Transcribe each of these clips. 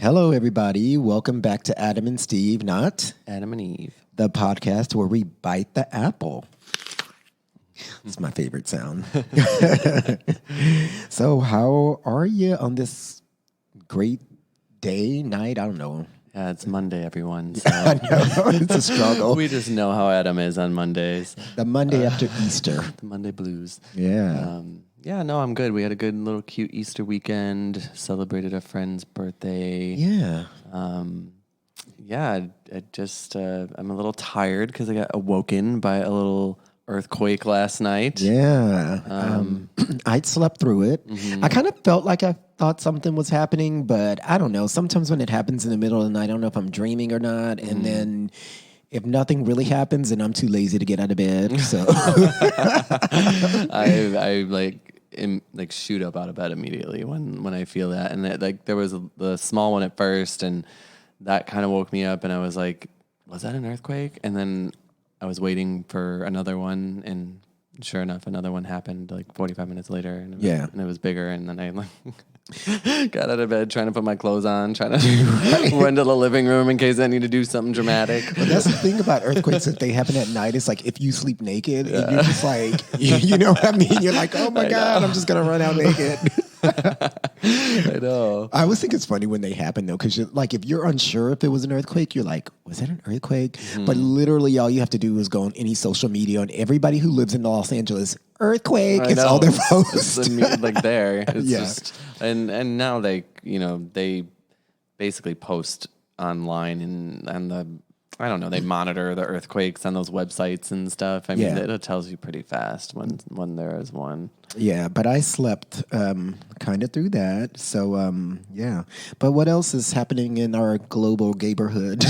Hello, everybody. Welcome back to Adam and Steve, not Adam and Eve. the podcast where we bite the apple. It's my favorite sound. So, how are you on this great day, night? I don't know. Yeah, it's Monday, everyone. So I know it's a struggle. we just know how Adam is on Mondays. The Monday after Easter. The Monday blues. Yeah. No, I'm good. We had a good little cute Easter weekend. Celebrated a friend's birthday. Yeah. I'm a little tired because I got awoken by a little earthquake last night. Yeah. I'd slept through it. Mm-hmm. I kind of felt like I thought something was happening, but I don't know. Sometimes when it happens in the middle of the night, I don't know if I'm dreaming or not. And then if nothing really happens, then I'm too lazy to get out of bed. So I shoot up out of bed immediately when I feel that. And there was the small one at first, and that kind of woke me up, and I was like, was that an earthquake? And then I was waiting for another one, and sure enough, another one happened like 45 minutes later, and it was bigger. And then I got out of bed, trying to put my clothes on, trying to run to the living room in case I need to do something dramatic. But that's the thing about earthquakes, if they happen at night, it's like if you sleep naked, and you're just like, you know what I mean? You're like, oh my God, I'm just going to run out naked. I know. I always think it's funny when they happen, though, because if you're unsure if it was an earthquake, you're like, was that an earthquake? Mm-hmm. But literally all you have to do is go on any social media, and everybody who lives in Los Angeles, earthquake, it's all their posts. It's like there. It's yeah. just, and now they basically post online and they monitor the earthquakes on those websites and stuff. I mean, it tells you pretty fast when there is one. Yeah, but I slept kind of through that. So, yeah. But what else is happening in our Global Gayborhood?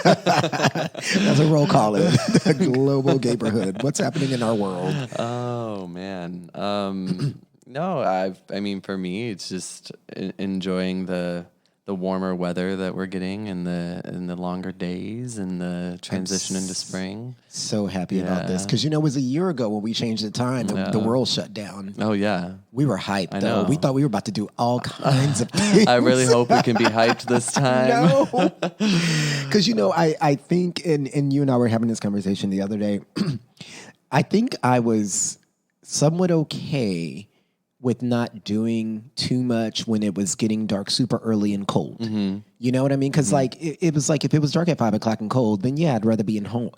That's what we'll call it. The Global Gayborhood. What's happening in our world? Oh, man. No, for me, it's just enjoying the warmer weather that we're getting and the longer days and the transition into spring. So happy about this because it was a year ago when we changed the time. The world shut down. Oh yeah, we were hyped though. We thought we were about to do all kinds of things. I really hope we can be hyped this time. Because I think, and you and I were having this conversation the other day. I think I was somewhat okay with not doing too much when it was getting dark super early and cold. Mm-hmm. You know what I mean? Because it was like if it was dark at 5 o'clock and cold, then I'd rather be at home,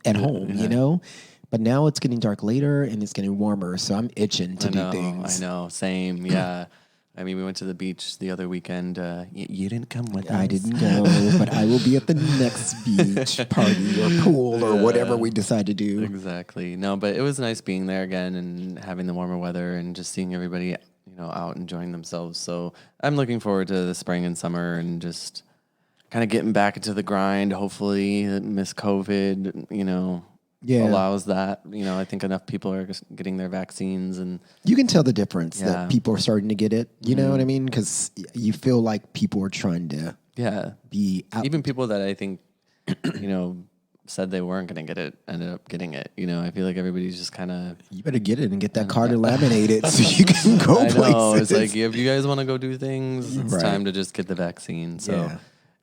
But now it's getting dark later and it's getting warmer, so I'm itching to do things. I know, same, yeah. I mean, we went to the beach the other weekend. You didn't come with us. I didn't go, but I will be at the next beach party or pool or whatever we decide to do. Exactly. No, but it was nice being there again and having the warmer weather and just seeing everybody out enjoying themselves. So I'm looking forward to the spring and summer and just kind of getting back into the grind. Hopefully, Miss COVID, allows that. I think enough people are just getting their vaccines, and you can tell the difference that people are starting to get it. You know what I mean? Because you feel like people are trying to be out. Even people that I think said they weren't going to get it ended up getting it. I feel like everybody's just kind of... You better get it and get that card laminated so you can go places. I know. It's like, if you guys want to go do things, it's time to just get the vaccine. So,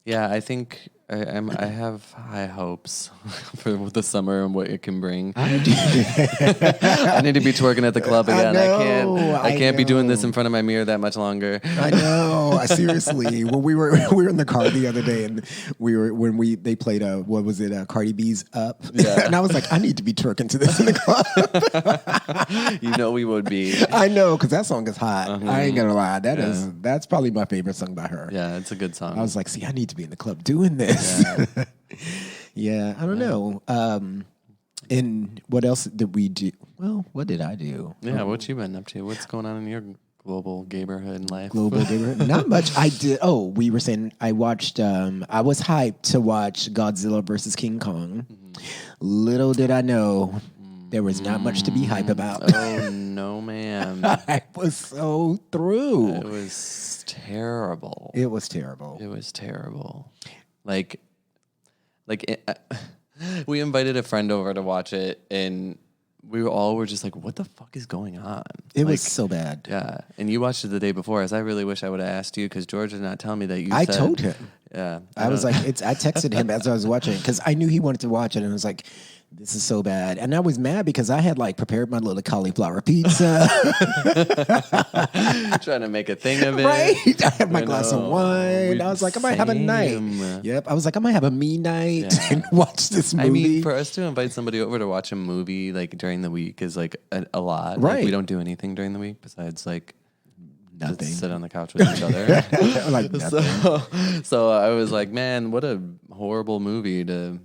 I think I have high hopes for the summer and what it can bring. I need to be twerking at the club again. I can't be doing this in front of my mirror that much longer. I know. Seriously. When we were in the car the other day, and they played Cardi B's Up. Yeah. And I was like, I need to be twerking to this in the club. We would be. I know, because that song is hot. Uh-huh. I ain't gonna lie. That's probably my favorite song by her. Yeah, it's a good song. I was like, see, I need to be in the club doing this. Yeah. I don't know. And what else did we do? Well, what did I do? Yeah, what you been up to? What's going on in your Global Gayborhood life? Global Gayborhood? Not much. I did. Oh, we were saying I watched. I was hyped to watch Godzilla versus King Kong. Mm-hmm. Little did I know there was not much to be hype about. Oh no, man! I was so through. It was terrible. It was terrible. We invited a friend over to watch it, and we were just like, what the fuck is going on? It like, was so bad. Yeah. And you watched it the day before, as I really wish I would have asked you, because George did not tell me that you I said. told him. Yeah. I was like, I texted him as I was watching because I knew he wanted to watch it, and I was like, this is so bad. And I was mad because I had like prepared my little cauliflower pizza. Trying to make a thing of it. Right? I had my glass of wine. I was like, I might have a night. Same. Yep. I was like, I might have a me night and watch this movie. I mean, for us to invite somebody over to watch a movie like during the week is like a lot. Right. Like, we don't do anything during the week besides like nothing. just sit on the couch with each other. Like nothing. So I was like, man, what a horrible movie to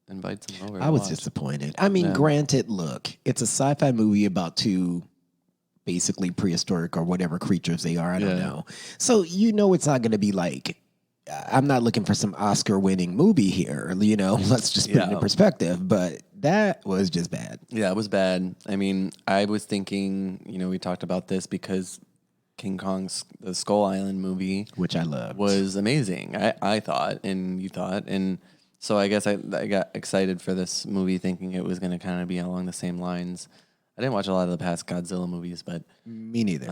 invite someone over. I was disappointed. I mean, granted, look, it's a sci-fi movie about two basically prehistoric or whatever creatures they are. I don't know. So you know it's not going to be like, I'm not looking for some Oscar-winning movie here. You know, let's just put it in perspective. But that was just bad. Yeah, it was bad. I mean, I was thinking, you know, we talked about this because King Kong's the Skull Island movie, which I loved, was amazing. I thought, and you thought, and so I guess I got excited for this movie, thinking it was going to kind of be along the same lines. I didn't watch a lot of the past Godzilla movies, but me neither.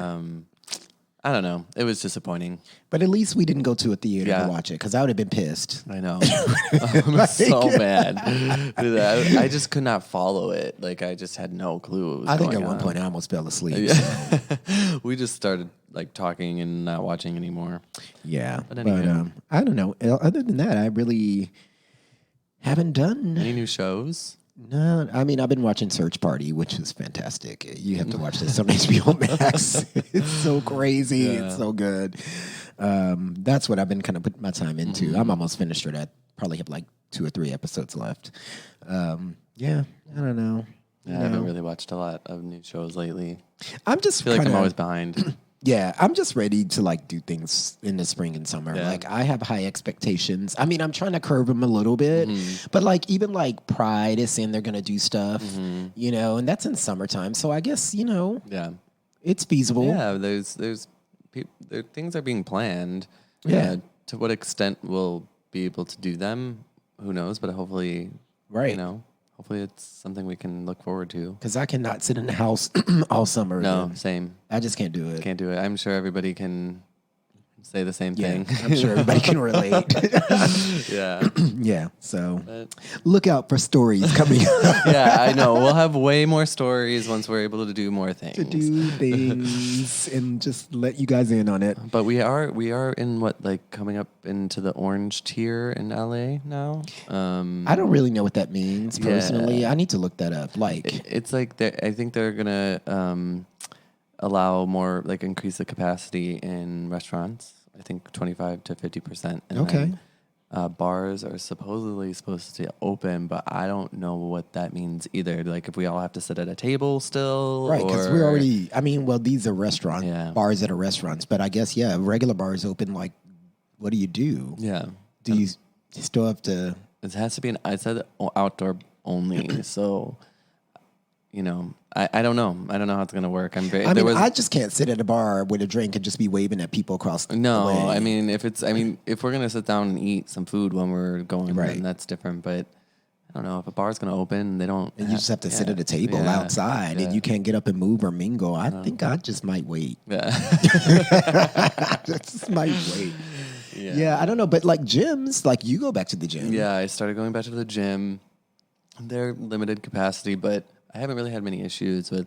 I don't know. It was disappointing. But at least we didn't go to a theater to watch it, because I would have been pissed. I know. I'm so mad. Dude, I just could not follow it. Like, I just had no clue what was I think going at one on. point I almost fell asleep. Yeah. So. We just started like talking and not watching anymore. Yeah. But I don't know. Other than that, I really haven't done any new shows. No, I mean, I've been watching Search Party, which is fantastic. You have to watch this on HBO Max. It's so crazy. Yeah. It's so good. That's what I've been kind of putting my time into. Mm-hmm. I'm almost finished with that. Probably have like 2 or 3 episodes left. Yeah, I don't know. Yeah, I haven't really watched a lot of new shows lately. I feel like I'm always behind. Yeah, I'm just ready to like do things in the spring and summer. Yeah. Like I have high expectations. I mean, I'm trying to curve them a little bit, but like even like Pride is saying they're gonna do stuff, you know, and that's in summertime. So I guess it's feasible. Yeah, there's things are being planned. Yeah. To what extent we'll be able to do them, who knows? But hopefully, hopefully it's something we can look forward to. Because I cannot sit in the house all summer. No, same. I just can't do it. Can't do it. I'm sure everybody can say the same thing. I'm sure everybody can relate. Yeah. Yeah. So look out for stories coming up. Yeah, I know. We'll have way more stories once we're able to do more things. To do things and just let you guys in on it. But we are in coming up into the orange tier in LA now. I don't really know what that means personally. I need to look that up. It's like I think they're gonna allow more, like increase the capacity in restaurants. I think 25 to 50%. Okay. Bars are supposedly supposed to open, but I don't know what that means either. Like if we all have to sit at a table still. Right, because we're already, these are bars that are restaurants. But I guess, regular bars open, like, what do you do? Yeah. Do you still have to? It has to be I said outdoor only, so... I don't know. I don't know how it's going to work. I just can't sit at a bar with a drink and just be waving at people across the way. I mean, if we're going to sit down and eat some food when we're going, then that's different. But I don't know if a bar's going to open, they don't. And you just have to sit at a table outside and you can't get up and move or mingle. I think I just might wait. Yeah. I just might wait. Yeah, I don't know. But like gyms, like you go back to the gym. Yeah, I started going back to the gym. They're limited capacity, but I haven't really had many issues with,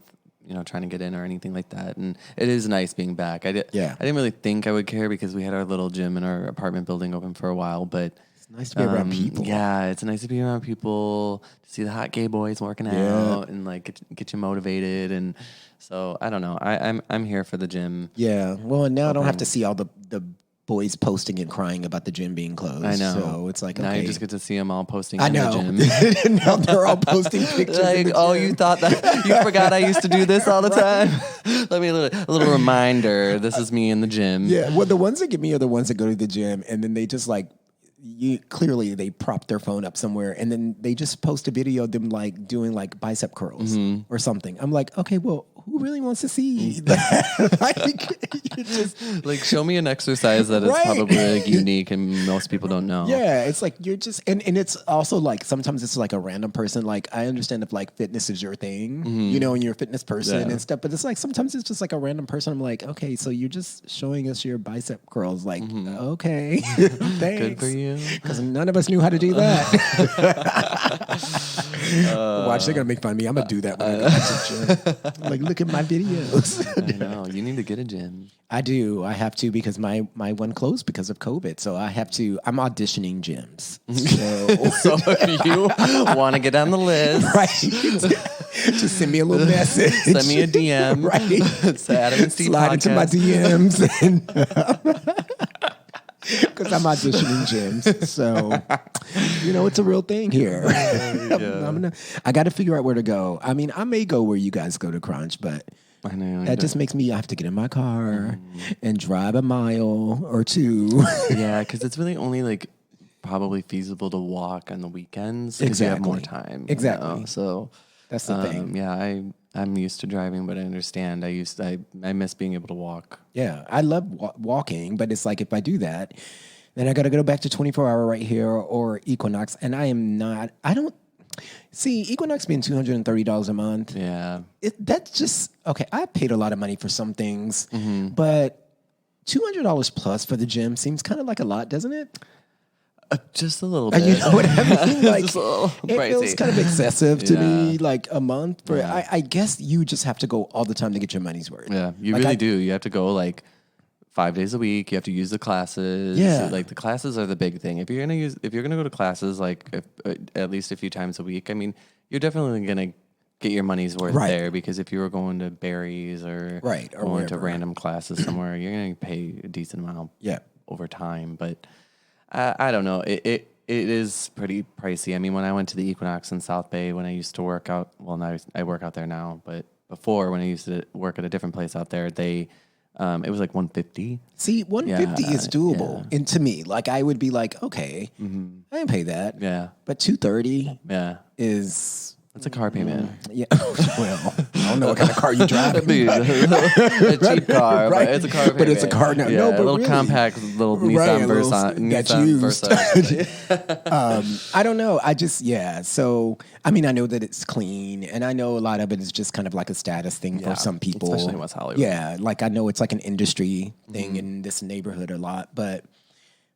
trying to get in or anything like that. And it is nice being back. I didn't really think I would care because we had our little gym in our apartment building open for a while, but it's nice to be around people. Yeah, it's nice to be around people, to see the hot gay boys working out and like get you motivated. And so I don't know. I'm here for the gym. Yeah. Well, and now I don't have to see all the boys posting and crying about the gym being closed. I know. So it's like, now okay. You just get to see them all posting in the gym. Now they're all posting pictures. Like, you thought that? You forgot I used to do this all the time? Let me a little reminder. This is me in the gym. Yeah. Well, the ones that get me are the ones that go to the gym and then they just like, clearly they prop their phone up somewhere and then they just post a video of them like doing like bicep curls or something. I'm like, okay, well, who really wants to see? Like, you just, Like, show me an exercise that is Right. probably like unique and most people don't know. yeah, it's like you're just, and it's also like sometimes it's like a random person. Like I understand if like fitness is your thing, you know, and you're a fitness person Yeah. and stuff, but it's like sometimes it's just like a random person. I'm like, okay, so you're just showing us your bicep curls. Like, okay, thanks. Good for you. Because none of us knew how to do that. Watch, they're gonna make fun of me. I'm gonna do that when I go back to the gym. Like, look at my videos. I know. You need to get a gym. I do. I have to because my one closed because of COVID. So I have to. I'm auditioning gyms. So, So if you want to get on the list, right, just send me a little message. send me a DM. Right, Say Adam and Steve slide into my podcast. DMs and. Because I'm auditioning gyms, so you know it's a real thing here. I got to figure out where to go. I mean, I may go where you guys go to Crunch, but I know. that just makes me have to get in my car and drive a mile or two. Yeah, because it's really only like probably feasible to walk on the weekends because you have more Exactly. time. Exactly. So That's the thing. Yeah, I'm used to driving, but I understand. I miss being able to walk. Yeah, I love walking, but it's like if I do that, then I got to go back to 24-hour right here or Equinox, and I don't see Equinox being $230 a month. Yeah. That's just okay. I paid a lot of money for some things, but $200 plus for the gym seems kind of like a lot, doesn't it? Just a little bit. You know what I mean? Like, Just a little it feels pricey. kind of excessive to me, Yeah. like a month. For I guess you just have to go all the time to get your money's worth. Yeah, you Like, really do. You have to go like 5 days a week. You have to use the classes. Yeah. Like the classes are the big thing. If you're gonna go to classes like at least a few times a week, I mean, you're definitely gonna get your money's worth Right. there because if you were going to Barry's or Right, or going to wherever. random classes somewhere, you're gonna pay a decent amount Yeah. over time. But I don't know. It is pretty pricey. I mean, when I went to the Equinox in South Bay, when I used to work out, well, now I work out there now, but before when I used to work at a different place out there, it was like $150. See, 150 is doable, yeah. and to me, like I would be like, okay, I can pay that. Yeah, But 230 yeah. is It's a car payment. yeah. Well, I don't know what kind of car you drive. a cheap car, Right. but it's a car payment. But it's a car now. Yeah, No, but a little really. compact little Right, Nissan a little Versa. that's Nissan used. Versa. I don't know. So I mean, I know that it's clean, and I know a lot of it is just kind of like a status thing Yeah, for some people, especially in West Hollywood. Yeah, like I know it's like an industry thing in this neighborhood a lot, but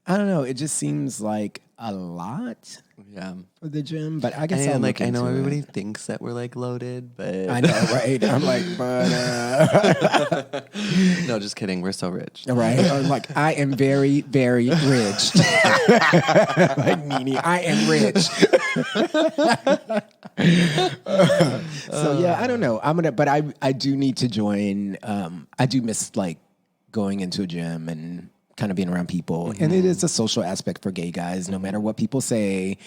I don't know. It just seems like a lot Yeah. for the gym, but I guess And I'll like look I know into everybody it. thinks that we're like loaded, but I know, right? I'm like, but no, just kidding. We're so rich. right? Or like, I am very, very rich. Like Nene, I am rich. So yeah, I don't know. But I do need to join. I do miss like going into a gym and kind of being around people, and it is a social aspect for gay guys. No matter what people say,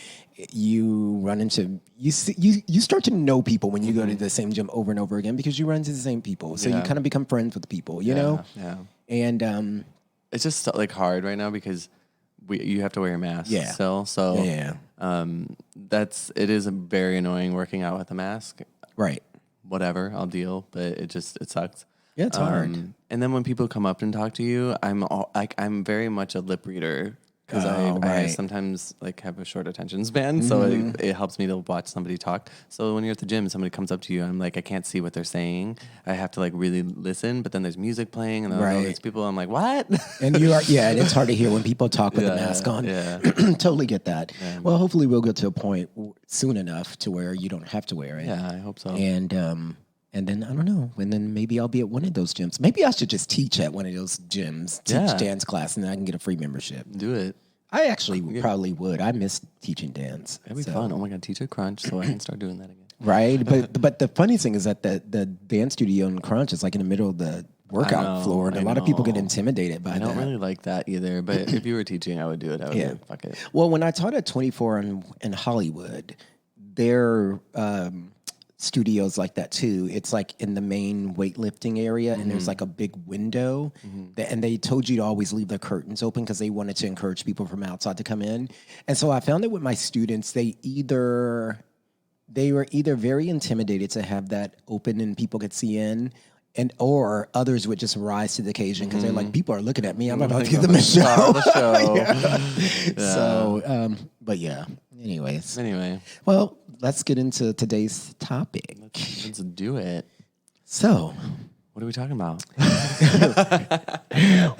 you run into you start to know people when you go to the same gym over and over again because you run into the same people. So you Yeah. kind of become friends with people, you know. Yeah. And It's just like hard right now because you have to wear a mask Yeah. still. So yeah, it is very annoying working out with a mask. right. Whatever, I'll deal, but it sucks. Yeah, it's hard. And then when people come up and talk to you, I'm very much a lip reader because I right. sometimes like have a short attention span, so it helps me to watch somebody talk. So when you're at the gym, somebody comes up to you, I'm like, I can't see what they're saying. I have to like really listen, but then there's music playing, and then all Right. these people. I'm like, what? And and it's hard to hear when people talk with the mask on. Yeah. Totally get that. Well, hopefully we'll get to a point soon enough to where you don't have to wear it. Yeah, I hope so. And then I don't know. And then maybe I'll be at one of those gyms. Maybe I should just teach at one of those gyms, teach Yeah. dance class, and then I can get a free membership. Do it. I actually probably would. I miss teaching dance. That'd be fun. Oh my god, teach a crunch so I can start doing that again. Right, but the funny thing is that the dance studio in Crunch is like in the middle of the workout know, floor, and a I lot of people get know. intimidated by I don't that. really like that either, but if you were teaching, I would do it. I would Yeah. be like, fuck it. Well, when I taught at 24 in Hollywood, their studios like that too. It's like in the main weightlifting area, and there's like a big window, and they told you to always leave the curtains open because they wanted to encourage people from outside to come in. And so I found that with my students, they either they were either very intimidated to have that open and people could see in, and or others would just rise to the occasion because they're like, people are looking at me. I'm about to give them a show. So, but yeah. Anyways. Anyway. Well, let's get into today's topic. Let's do it. So, what are we talking about?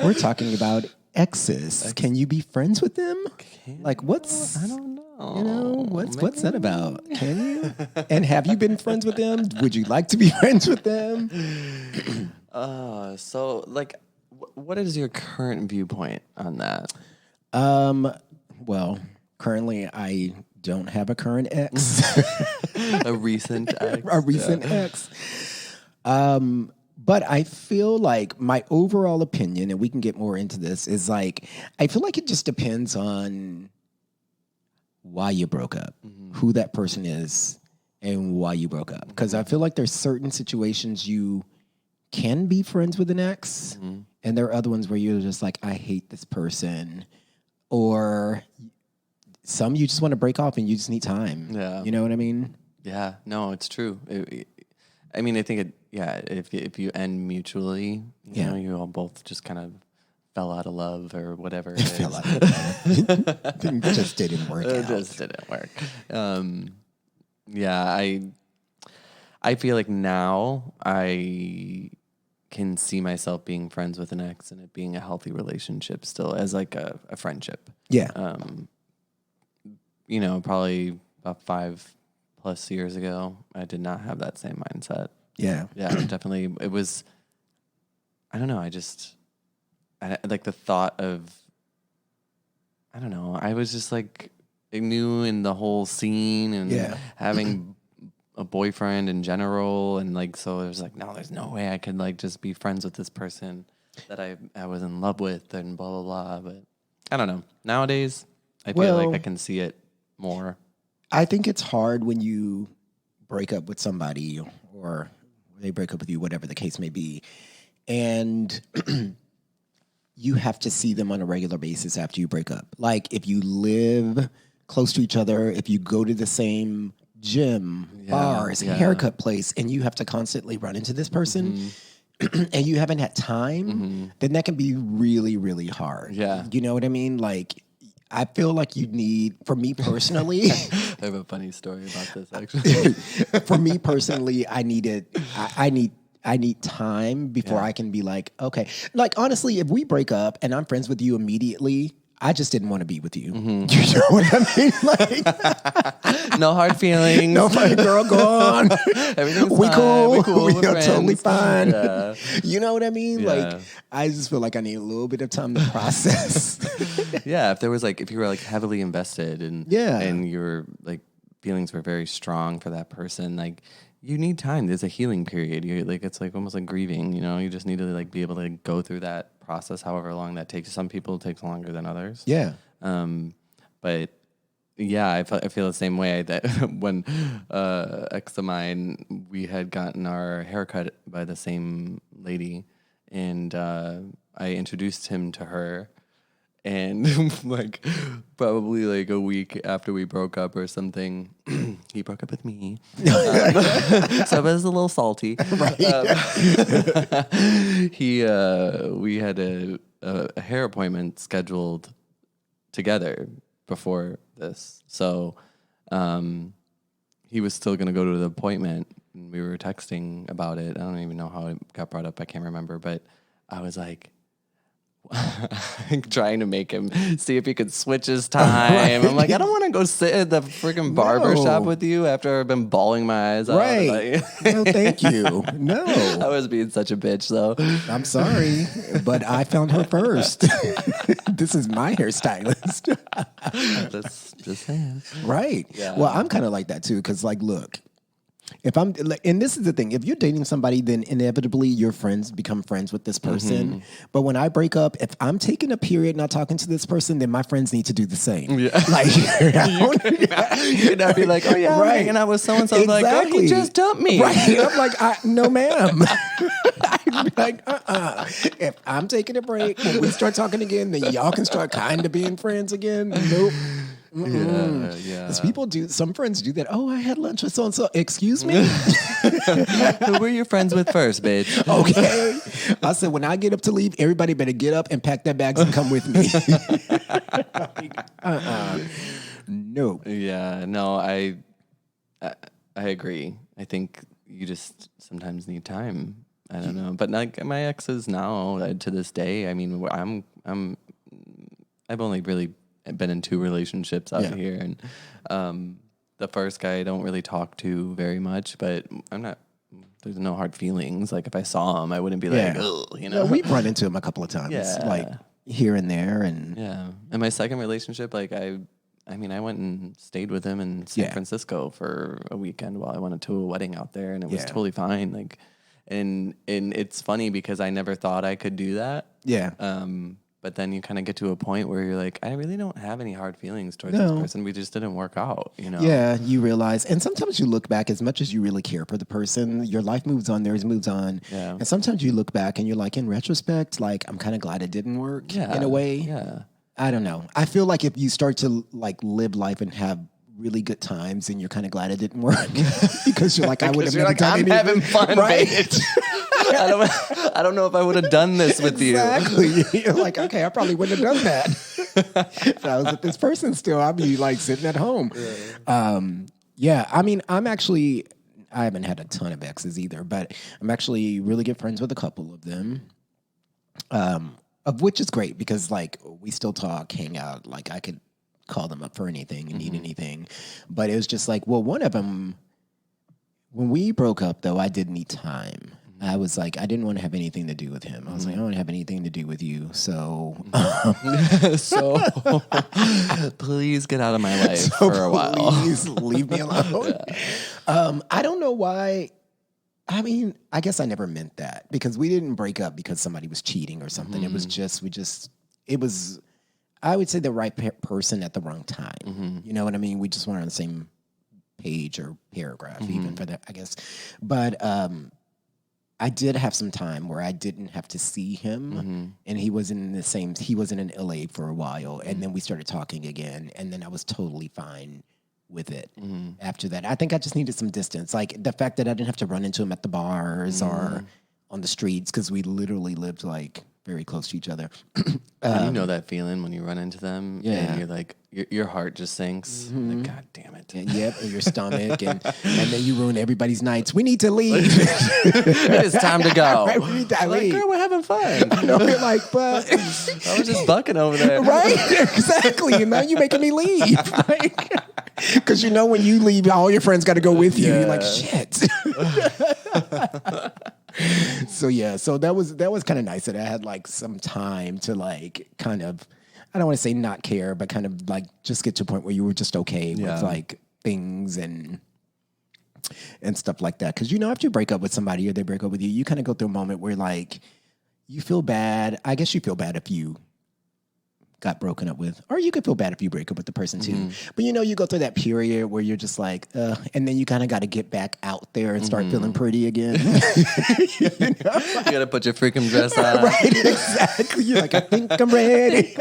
we're talking about exes. Can you be friends with them? Like, what's... I don't know. You know, what's that about? Can you? And have you been friends with them? Would you like to be friends with them? So, like, what is your current viewpoint on that? Well, currently I don't have a current ex. A recent ex. A recent ex. But I feel like my overall opinion, and we can get more into this, is like, I feel like it just depends on why you broke up, who that person is, and why you broke up. Because I feel like there's certain situations you can be friends with an ex, and there are other ones where you're just like, I hate this person. Or some you just want to break off and you just need time. Yeah. You know what I mean? Yeah. No, it's true. I mean, I think if you end mutually, you know, you all both just kind of fell out of love or whatever. It fell out of love. It just didn't work out. It just didn't work. Yeah, I feel like now I can see myself being friends with an ex and it being a healthy relationship still as like a friendship. Yeah. You know, probably about 5+ years ago, I did not have that same mindset. Yeah. Yeah, definitely. It was, I don't know. I like the thought of, I don't know. I was just like new in the whole scene and having a boyfriend in general. And like, so it was like, no, there's no way I could like just be friends with this person that I was in love with and blah, blah, blah. But I don't know. Nowadays, I feel like I can see it more. I think it's hard when you break up with somebody or they break up with you, whatever the case may be. And you have to see them on a regular basis after you break up. Like if you live close to each other, if you go to the same gym, bars, haircut place, and you have to constantly run into this person and you haven't had time, then that can be really, really hard. Yeah. You know what I mean? Like, I feel like you need, for me personally... I have a funny story about this, actually. For me personally, I need time before I can be like, okay. Like, honestly, if we break up and I'm friends with you immediately, I just didn't want to be with you. You know what I mean? Like, no hard feelings. No funny girl, go on. Everything's we fine. cool. We cool. We are totally fine. Yeah. You know what I mean? Yeah. Like, I just feel like I need a little bit of time to process. Yeah, if you were like heavily invested and your like feelings were very strong for that person, like you need time. There's a healing period. You like it's like almost like grieving, you know? You just need to like be able to go through that process however long that takes. Some people it takes longer than others. Yeah. But yeah, I feel the same way that when ex of mine, we had gotten our haircut by the same lady, and I introduced him to her, and like probably like a week after we broke up or something, he broke up with me. So it was a little salty. Right. We had a hair appointment scheduled together before this. So he was still going to go to the appointment, and we were texting about it. I don't even know how it got brought up. I can't remember, but I was like, trying to make him see if he could switch his time. Right. I'm like, I don't want to go sit at the freaking barber shop with you after I've been bawling my eyes out. Right. Like, no, thank you. No. I was being such a bitch, though. I'm sorry, but I found her first. This is my hairstylist. Just saying. Right. Yeah. Well, I'm kind of like that, too, because, like, look, if I'm, and this is the thing, if you're dating somebody, then inevitably your friends become friends with this person. But when I break up, if I'm taking a period not talking to this person, then my friends need to do the same. Yeah. Like, you'd not be like, oh yeah, I'm hanging out with so-and-so. Exactly. Like, oh, he just dumped me. Right. I'm like, no ma'am. I'd be like, If I'm taking a break, when we start talking again, then y'all can start kind of being friends again. Nope. Yeah. Because people do, some friends do that. Oh, I had lunch with so-and-so. Excuse me? Who were you friends with first, bitch? Okay. I said, when I get up to leave, everybody better get up and pack their bags and come with me. No. Yeah, no, I agree. I think you just sometimes need time. I don't know, but like my exes now to this day, I mean, I've only really been in 2 relationships out here, and the first guy I don't really talk to very much, but I'm not. There's no hard feelings. Like if I saw him, I wouldn't be like, ugh, you know. Yeah, we've run into him a couple of times, like here and there, and And my second relationship, like I mean, I went and stayed with him in San Francisco for a weekend while I went to a wedding out there, and it was totally fine. Like, and it's funny because I never thought I could do that. Yeah. But then you kind of get to a point where you're like, I really don't have any hard feelings towards this person. We just didn't work out, you know? Yeah, you realize. And sometimes you look back, as much as you really care for the person, your life moves on, theirs moves on. Yeah. And sometimes you look back and you're like, in retrospect, like, I'm kind of glad it didn't work in a way. Yeah. I don't know. I feel like if you start to like live life and have really good times, and you're kind of glad it didn't work because you're like, I would have never done I'm anything. having fun, right? bitch. I don't know if I would have done this with you. Exactly. You're like, okay, I probably wouldn't have done that. If I was with this person still, I'd be like sitting at home. Yeah. I mean, I haven't had a ton of exes either, but I'm actually really good friends with a couple of them. Of which is great because like we still talk, hang out. Like I could call them up for anything and need anything. But it was just like, well, one of them, when we broke up though, I did need time. I was like, I didn't want to have anything to do with him. I was like, I don't want to have anything to do with you. So, so please get out of my life for a while. Please leave me alone. I don't know why. I mean, I guess I never meant that because we didn't break up because somebody was cheating or something. It was just, it was, I would say the right person at the wrong time. You know what I mean? We just weren't on the same page or paragraph even for that, I guess. But, I did have some time where I didn't have to see him, and he was in LA for a while, and then we started talking again, and then I was totally fine with it after that. I think I just needed some distance. Like the fact that I didn't have to run into him at the bars or on the streets because we literally lived like very close to each other. You know that feeling when you run into them and you're like, your heart just sinks. Like, God damn it. And, your stomach. And then you ruin everybody's nights. We need to leave. It is time to go. Right, we need to leave. Like, girl, we're having fun. I know, we're like, but... I was just bucking over there. Right? Exactly. And now you're making me leave. Because you know when you leave, all your friends got to go with you. You're like, shit. So that was kind of nice that I had like some time to like kind of, I don't want to say not care, but kind of like just get to a point where you were just okay with like things and stuff like that. Because, you know, after you break up with somebody or they break up with you, you kind of go through a moment where like you feel bad. I guess you feel bad if you got broken up with, or you could feel bad if you break up with the person too. But you know, you go through that period where you're just like, and then you kind of got to get back out there and start feeling pretty again. You know? You got to put your freaking dress on. Right, exactly. You're like, I think I'm ready.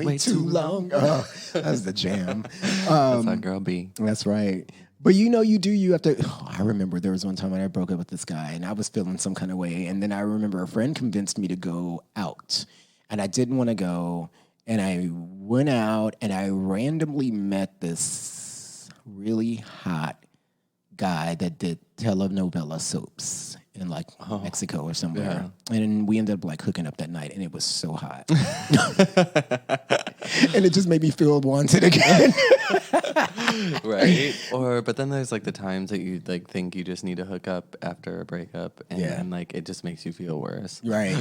Way too long. That's the jam. That's how girl be. That's right. But you know, you have to. Oh, I remember there was one time when I broke up with this guy and I was feeling some kind of way. And then I remember a friend convinced me to go out. And I didn't want to go. And I went out and I randomly met this really hot guy that did telenovela soaps in like Mexico or somewhere. Yeah. And we ended up like hooking up that night and it was so hot. And it just made me feel wanted again. Right. But then there's like the times that you like think you just need to hook up after a breakup and then like it just makes you feel worse. Right.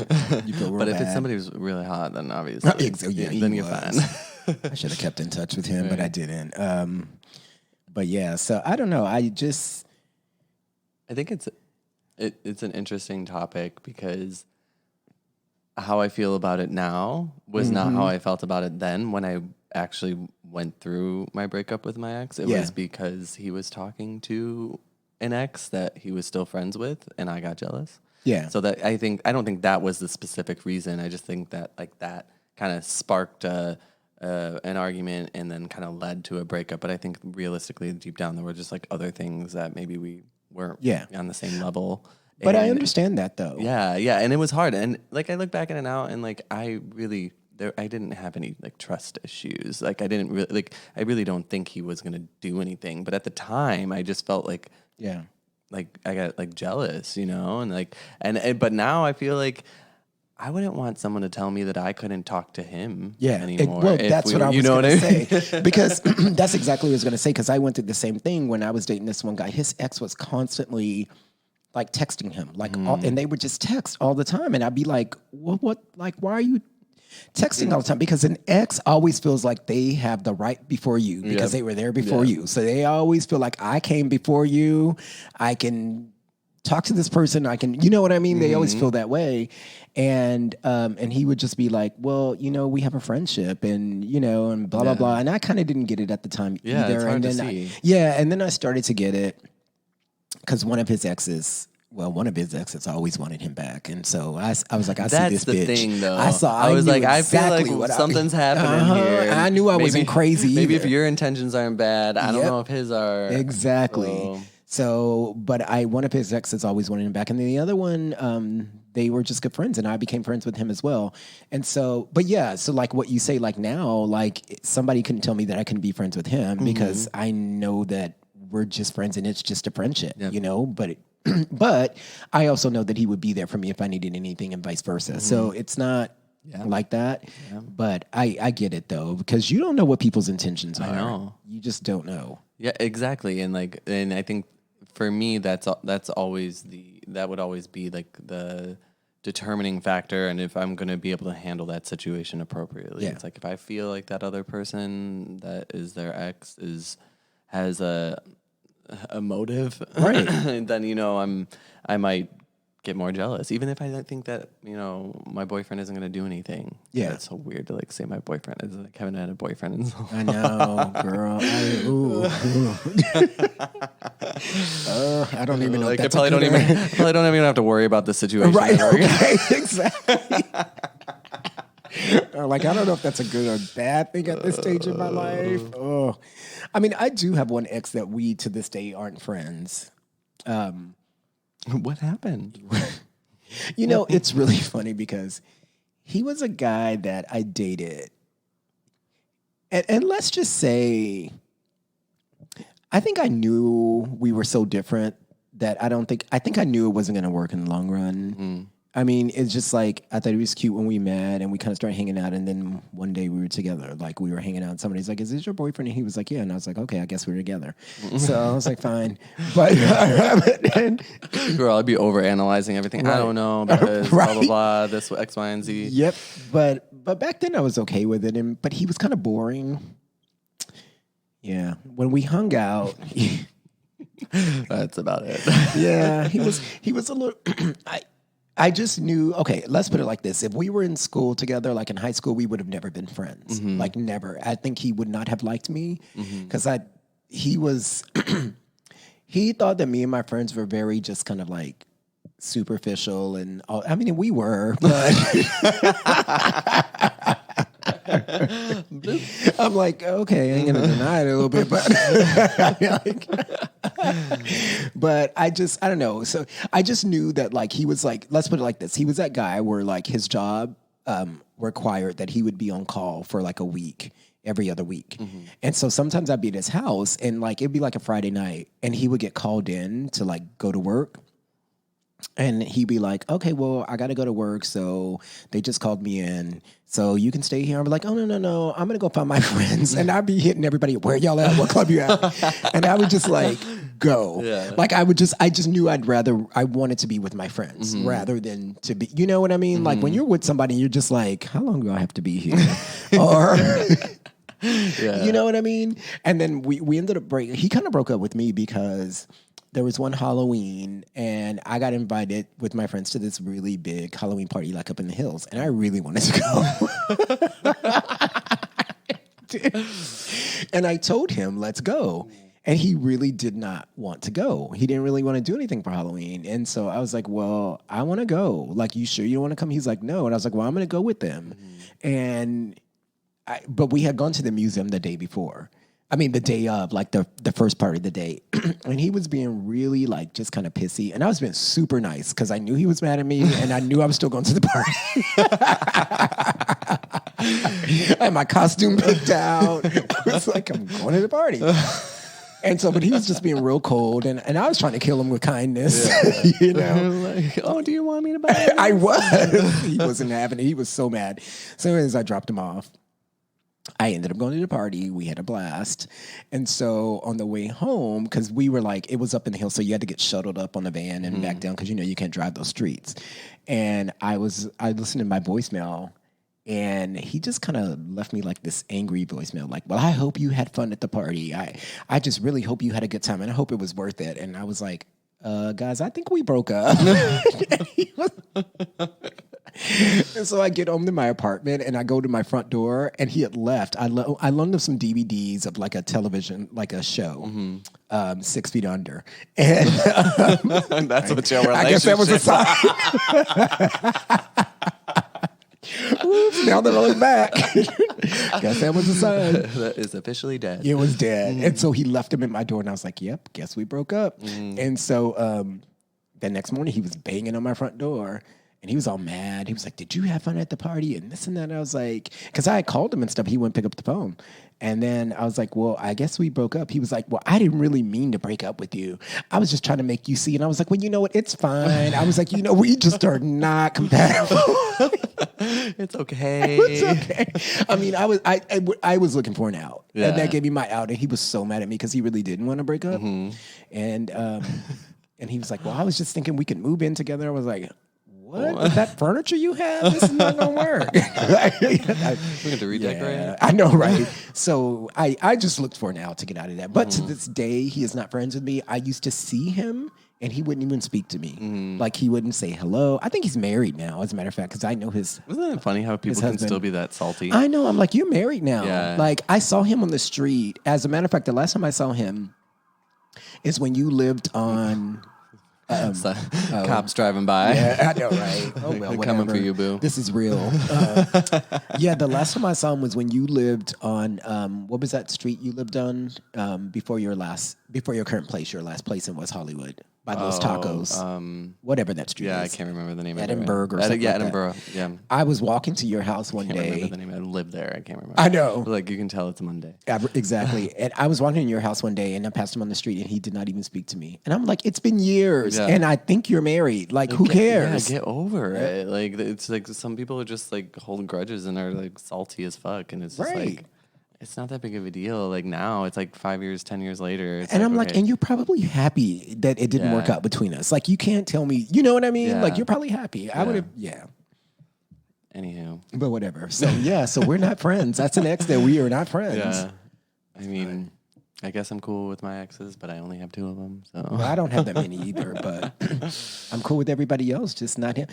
You feel real But bad. if it's somebody who's really hot, then obviously then you're fine. I should have kept in touch with him, but I didn't. But yeah, so I don't know. I think it's an interesting topic because how I feel about it now was not how I felt about it then when I actually went through my breakup with my ex. It was because he was talking to an ex that he was still friends with and I got jealous. Yeah. So that I don't think that was the specific reason. I just think that like that kind of sparked a an argument and then kind of led to a breakup. But I think realistically, deep down, there were just like other things that maybe we weren't on the same level. But I understand that though. Yeah, yeah, and it was hard. And like I look back at it now, and like I didn't have any like trust issues. Like I didn't really I really don't think he was gonna do anything. But at the time, I just felt like like I got like jealous, and like but now I feel like I wouldn't want someone to tell me that I couldn't talk to him anymore. That's what I was going to say. Because that's exactly what I was going to say. Because I went through the same thing when I was dating this one guy. His ex was constantly like texting him, and they would just text all the time. And I'd be like, well, what? Like, why are you texting all the time? Because an ex always feels like they have the right before you because they were there before you. So they always feel like I came before you. I can talk to this person. I can, you know what I mean? They always feel that way. And he would just be like, well, we have a friendship and, and blah, blah, blah. And I kind of didn't get it at the time either. It's hard and then to see. And then I started to get it because one of his exes always wanted him back. And so I was like, I see this bitch. That's the thing, though. I was like, exactly I feel like something's happening here. I knew I wasn't crazy either. Maybe if your intentions aren't bad, I don't know if his are. Exactly. So, but one of his exes always wanted him back. And then the other one, they were just good friends and I became friends with him as well. And so, but yeah, so like what you say, like now, like somebody couldn't tell me that I couldn't be friends with him because I know that we're just friends and it's just a friendship, but but I also know that he would be there for me if I needed anything and vice versa. So it's not like that, but I get it though, because you don't know what people's intentions are. I know. You just don't know. Yeah, exactly. And I think for me, that would always be like the determining factor. And if I'm going to be able to handle that situation appropriately, it's like if I feel like that other person that is their ex has a motive, right? Then I might get more jealous, even if I think that my boyfriend isn't going to do anything. Yeah, it's so weird to like say my boyfriend is like haven't had a boyfriend in so long. I know, girl. I don't even know. Like I probably don't even have to worry about the situation. Right? Okay, exactly. Like I don't know if that's a good or bad thing at this stage in my life. Oh, I mean, I do have one ex that we to this day aren't friends. What happened? It's really funny because he was a guy that I dated. And let's just say, I think I knew we were so different that I think I knew it wasn't going to work in the long run. I mean, it's just like, I thought he was cute when we met and we kind of started hanging out. And then one day we were together, like we were hanging out and somebody's like, is this your boyfriend? And he was like, yeah. And I was like, okay, I guess we're together. So I was like, fine. But girl, I'd be overanalyzing everything. Right. I don't know because blah, blah, blah, this X, Y, and Z. Yep. But back then I was okay with it. But he was kind of boring. Yeah. When we hung out. That's about it. Yeah. He was a little, I just knew, okay, let's put it like this. If we were in school together, like in high school, we would have never been friends. Like never. I think he would not have liked me because he thought that me and my friends were very just kind of like superficial and all. I mean, we were, but I'm like, okay, I ain't gonna deny it a little bit, but I don't know. So I just knew that like he was like, let's put it like this. He was that guy where like his job required that he would be on call for like a week, every other week. And so sometimes I'd be at his house and like, it'd be like a Friday night and he would get called in to like go to work. And he'd be like, okay, well, I got to go to work. So they just called me in. So you can stay here. I'm like, oh, no. I'm going to go find my friends. And I'd be hitting everybody. Where y'all at? What club you at? And I would just like go. Yeah. Like I just knew I wanted to be with my friends rather than to be, you know what I mean? Like when you're with somebody, you're just like, how long do I have to be here? Or, you know what I mean? And then we ended up he kind of broke up with me because there was one Halloween and I got invited with my friends to this really big Halloween party like up in the hills. And I really wanted to go. And I told him, let's go. And he really did not want to go. He didn't really want to do anything for Halloween. And so I was like, well, I want to go. Like, you sure you don't want to come? He's like, no. And I was like, well, I'm going to go with them. And but we had gone to the museum the day before. I mean, the day of, like the first part of the day. And he was being really like just kind of pissy. And I was being super nice because I knew he was mad at me and I knew I was still going to the party. I had my costume picked out. It was like, I'm going to the party. And so, but he was just being real cold, and I was trying to kill him with kindness, you know. Like, oh, do you want me to buy it? I was. He wasn't having it. He was so mad. So anyways, I dropped him off. I ended up going to the party. We had a blast. And so on the way home, because we were like, it was up in the hill, so you had to get shuttled up on the van and back down because, you know, you can't drive those streets. And I listened to my voicemail, and he just kind of left me like this angry voicemail, like, well, I hope you had fun at the party. I just really hope you had a good time, and I hope it was worth it. And I was like, guys, I think we broke up. And so I get home to my apartment, and I go to my front door, and he had left. I loaned him some DVDs of like a television, like a show, 6 Feet Under. And that's what your relationship. I guess that was a sign. Oops, now that I look back, guess that was a sign. That is officially dead. It was dead. And so he left him at my door, and I was like, yep, guess we broke up. And so the next morning, he was banging on my front door, and he was all mad. He was like, did you have fun at the party? And this and that. And I was like, because I had called him and stuff. He wouldn't pick up the phone. And then I was like, well, I guess we broke up. He was like, well, I didn't really mean to break up with you. I was just trying to make you see. And I was like, well, you know what? It's fine. I was like, you know, we just are not compatible. It's okay. It's okay. I mean, I was looking for an out. Yeah. And that gave me my out. And he was so mad at me because he really didn't want to break up. And he was like, well, I was just thinking we could move in together. I was like, what? With that furniture you have? This is not going to work. We have to redecorate. Yeah, I know, right? So I just looked for an out to get out of that. But to this day, he is not friends with me. I used to see him, and he wouldn't even speak to me. Like, he wouldn't say hello. I think he's married now, as a matter of fact, because I know his... Isn't it funny how people can still be that salty? I know. I'm like, you're married now. Yeah. Like, I saw him on the street. As a matter of fact, the last time I saw him is when you lived on... Cops driving by. Yeah, I know, right? Oh, well, coming for you, boo. This is real. Yeah, the last time I saw him was when you lived on, what was that street you lived on before your current place, your last place in West Hollywood? By those tacos. Whatever that street is. Yeah, I can't remember the name Edinburgh of it. or something like Edinburgh. that. Yeah. I was walking to your house one I can't day. remember the name. I lived there. I can't remember. I know. Like, you can tell it's Monday. Exactly. And I was walking in your house one day, and I passed him on the street, and he did not even speak to me. And I'm like, it's been years, and I think you're married. Like, who cares? Yeah, get over it. Like, it's like some people are just like holding grudges and are like salty as fuck, and it's just like, it's not that big of a deal. Like, now it's like 5 years, 10 years later. It's and like, I'm like, and you're probably happy that it didn't work out between us. Like, you can't tell me, you know what I mean? Yeah. Like, you're probably happy. I would have, Anywho. But whatever. So, so we're not friends. That's an ex that we are not friends. Yeah. I mean, I guess I'm cool with my exes, but I only have 2 of them. So Well, I don't have that many either, but I'm cool with everybody else, just not him.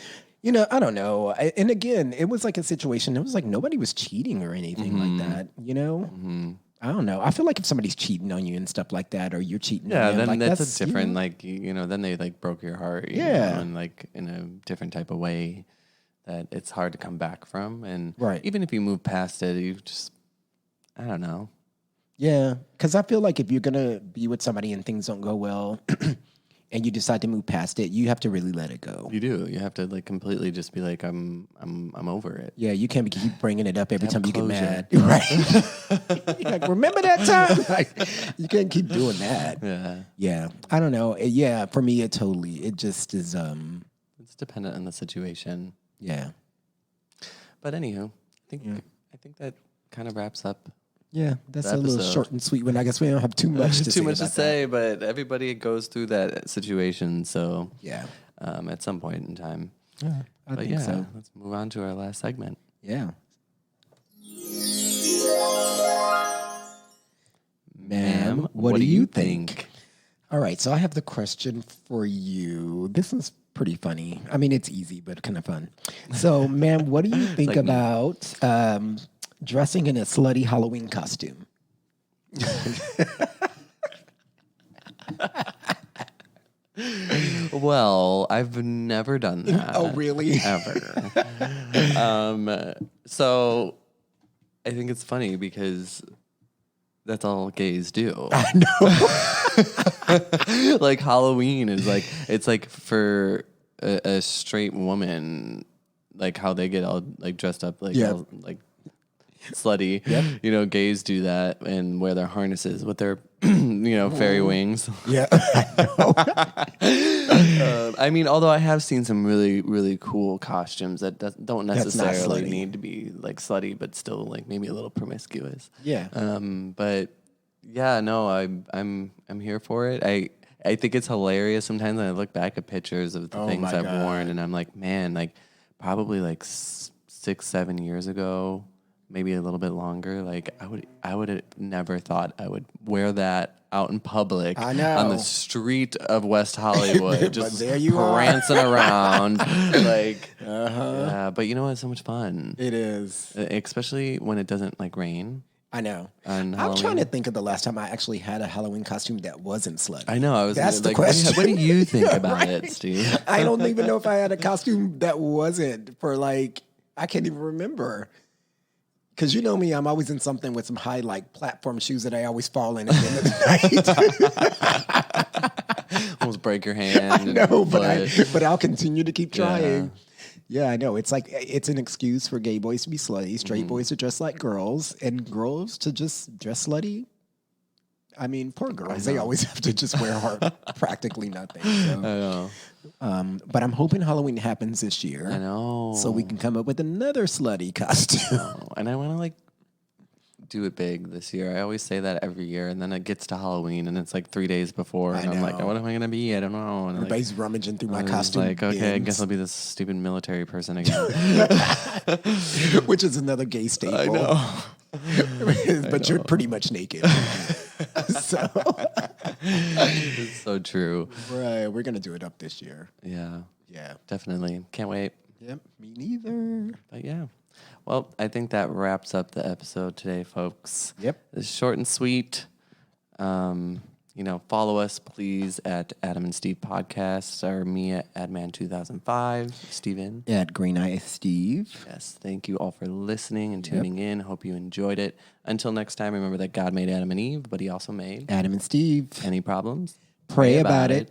You know, I don't know. And again, it was like a situation. It was like nobody was cheating or anything like that, you know? I don't know. I feel like if somebody's cheating on you and stuff like that, or you're cheating on them, then like, that's a different, like, you know, then they like broke your heart. You know, and like in a different type of way that it's hard to come back from. And even if you move past it, you just, I don't know. Yeah, because I feel like if you're going to be with somebody and things don't go well and you decide to move past it, you have to really let it go. You do. You have to like completely just be like, I'm over it. Yeah, you can't keep bringing it up every time you get mad. Right. You're like, remember that time? Like, you can't keep doing that. Yeah. Yeah. I don't know. Yeah, for me, it just is. It's dependent on the situation. Yeah. But anywho, I think that kind of wraps up. Yeah, that's a little short and sweet one. I guess we don't have too much to say. Too much to say, but everybody goes through that situation. So at some point in time. Yeah, I think so. Let's move on to our last segment. Yeah. Ma'am, what do you think? All right, so I have the question for you. This is pretty funny. I mean, it's easy, but kind of fun. So, ma'am, what do you think about dressing in a slutty Halloween costume? Well, I've never done that. Oh, really? Ever. So I think it's funny because that's all gays do. I know. Like Halloween is like, it's like for a straight woman, like how they get all like dressed up like all, like slutty. Yep. You know, gays do that and wear their harnesses with their fairy wings. Yeah, I know. I mean, although I have seen some really, really cool costumes that don't not necessarily slutty. need to be like slutty, but still like maybe a little promiscuous. Yeah. But yeah, no, I'm here for it. I think it's hilarious sometimes when I look back at pictures of the things my I've God. worn, and I'm like, man, like probably like 6-7 years ago, maybe a little bit longer. Like I would have never thought I would wear that out in public. I know. On the street of West Hollywood, But just there you are. prancing around. Like, yeah, but you know what? It's so much fun. It is. Especially when it doesn't like rain. I know. On I'm Halloween. trying to think of the last time I actually had a Halloween costume that wasn't slutty. I know. I was That's the like, question. what do you think about Right. it, Steve? I don't even know if I had a costume that wasn't for like, I can't even remember. Because you know me, I'm always in something with some high like platform shoes that I always fall in at the end of the night. Almost break your hand. I know, but but I'll continue to keep trying. Yeah. Yeah, I know. It's like, it's an excuse for gay boys to be slutty, straight boys to dress like girls, and girls to just dress slutty. I mean, poor girls. They always have to just wear practically nothing. So. I know. But I'm hoping Halloween happens this year. I know. So we can come up with another slutty costume. And I want to like do it big this year. I always say that every year, and then it gets to Halloween, and it's like 3 days before, and I'm like, know. what am I gonna be? I don't know. And Everybody's rummaging through my I was costume. like, okay, I bins, guess I'll be this stupid military person again. which is another gay staple. I know. But you're pretty much naked. So, It's so true. right, we're gonna do it up this year. Yeah, Yeah. definitely. Can't wait. Yep. Me neither. But yeah. Well, I think that wraps up the episode today, folks. Yep. It's short and sweet. Follow us, please, at Adam and Steve Podcast, or me at Adman2005. Steven. At Green Eye Steve. Yes, thank you all for listening and tuning in. Hope you enjoyed it. Until next time, remember that God made Adam and Eve, but he also made Adam and Steve. any problems. Pray about it.